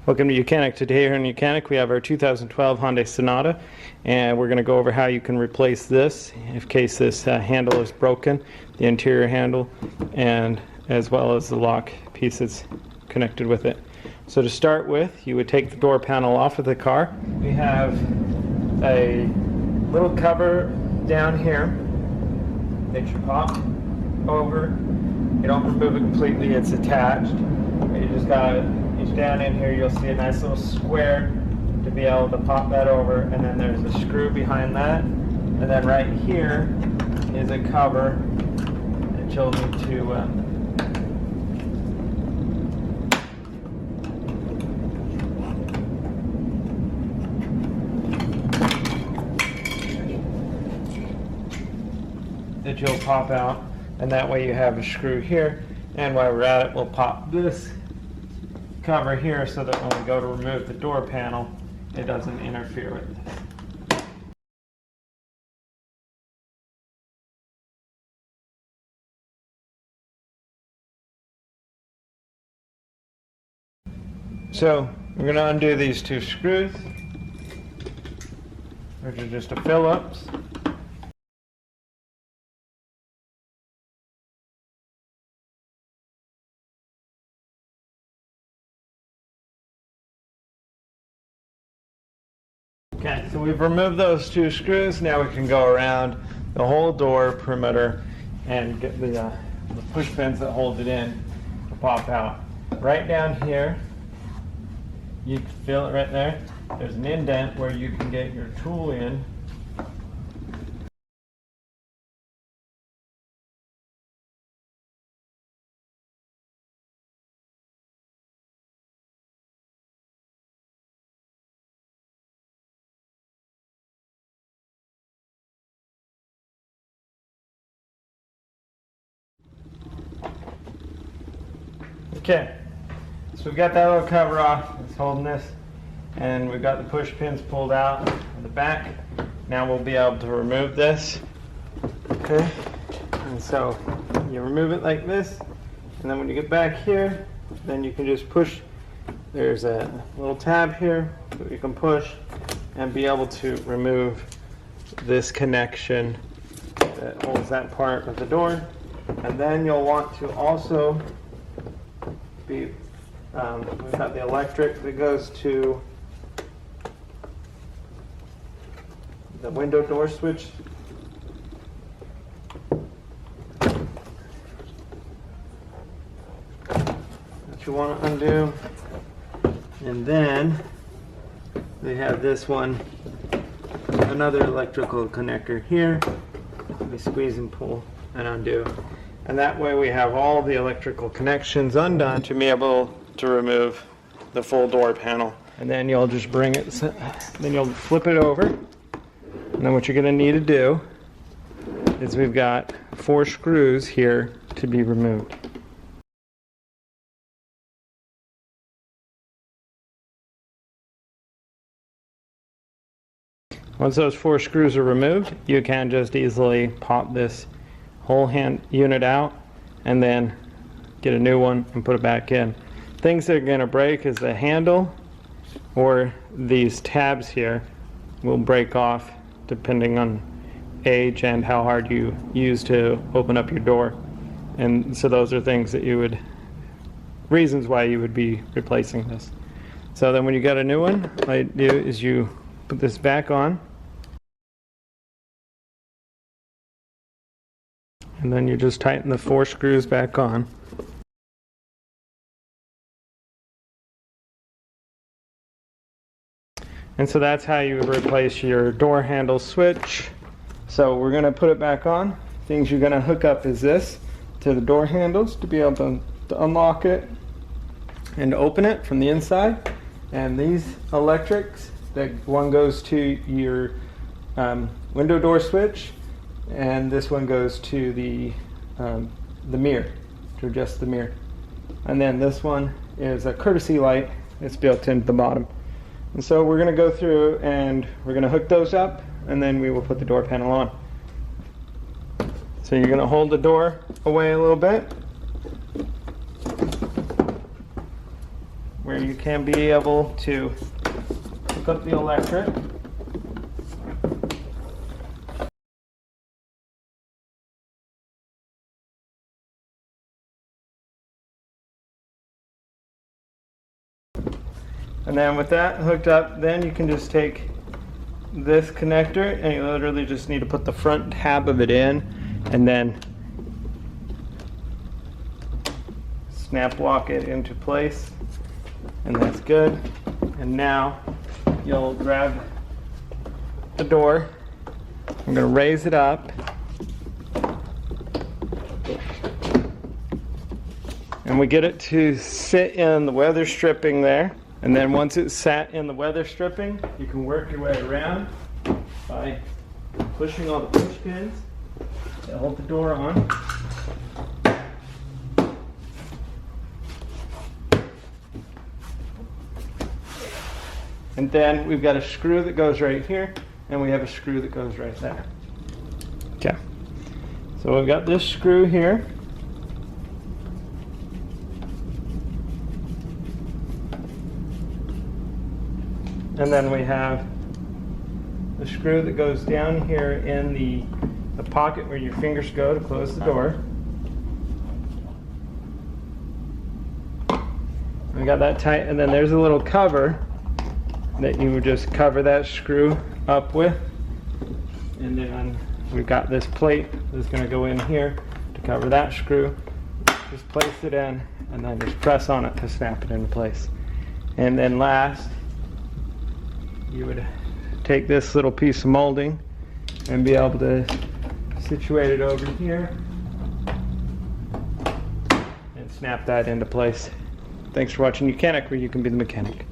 Welcome to YOUCANIC. Today here in YOUCANIC we have our 2012 Hyundai Sonata, and we're going to go over how you can replace this in case this handle is broken, the interior handle, and as well as the lock piece that's connected with it. So to start with, you would take the door panel off of the car. We have a little cover down here that you pop over. You don't remove it completely, it's attached. You just got it. Down in here you'll see a nice little square to be able to pop that over, and then there's a screw behind that, and then right here is a cover that you'll need that you'll pop out, and that way you have a screw here. And while we're at it, we'll pop this cover here so that when we go to remove the door panel, it doesn't interfere with this. So we're going to undo these two screws, which are just a Phillips. Okay, so we've removed those two screws. Now we can go around the whole door perimeter and get the push pins that hold it in to pop out. Right down here, you can feel it right there. There's an indent where you can get your tool in. Okay, so we've got that little cover off, it's holding this, and we've got the push pins pulled out in the back. Now we'll be able to remove this. Okay, and so you remove it like this, and then when you get back here, then you can just push. There's a little tab here that you can push and be able to remove this connection that holds that part of the door. And then you'll want to also we've got the electric that goes to the window door switch. That you want to undo. And then we have this one, another electrical connector here. We squeeze and pull and undo. And that way we have all the electrical connections undone to be able to remove the full door panel. And then you'll just bring it, then you'll flip it over. And then what you're going to need to do is we've got 4 screws here to be removed. Once those 4 screws are removed, you can just easily pop this whole hand unit out and then get a new one and put it back in. Things that are going to break is the handle, or these tabs here will break off depending on age and how hard you use to open up your door. And so those are things that you would, reasons why you would be replacing this. So then when you get a new one, what you do is you put this back on, and then you just tighten the 4 screws back on. And so that's how you would replace your door handle switch. So we're going to put it back on. Things you're going to hook up is this to the door handles to be able to unlock it and open it from the inside. And these electrics, that one goes to your window door switch, and this one goes to the mirror, to adjust the mirror. And then this one is a courtesy light that's built into the bottom. And so we're going to go through and we're going to hook those up, and then we will put the door panel on. So you're going to hold the door away a little bit. where you can be able to hook up the electric. And then with that hooked up, then you can just take this connector and you literally just need to put the front tab of it in and then snap lock it into place, and that's good. And now you'll grab the door. I'm going to raise it up and we get it to sit in the weather stripping there. And then once it's sat in the weather stripping, you can work your way around by pushing all the push pins to hold the door on. And then we've got a screw that goes right here, and we have a screw that goes right there. Okay. So we've got this screw here. And then we have the screw that goes down here in the pocket where your fingers go to close the door. We got that tight, and then there's a little cover that you would just cover that screw up with. And then we've got this plate that's going to go in here to cover that screw. Just place it in and then just press on it to snap it into place. And then last, you would take this little piece of molding and be able to situate it over here and snap that into place. Thanks for watching YOUCANIC, where you can be the mechanic.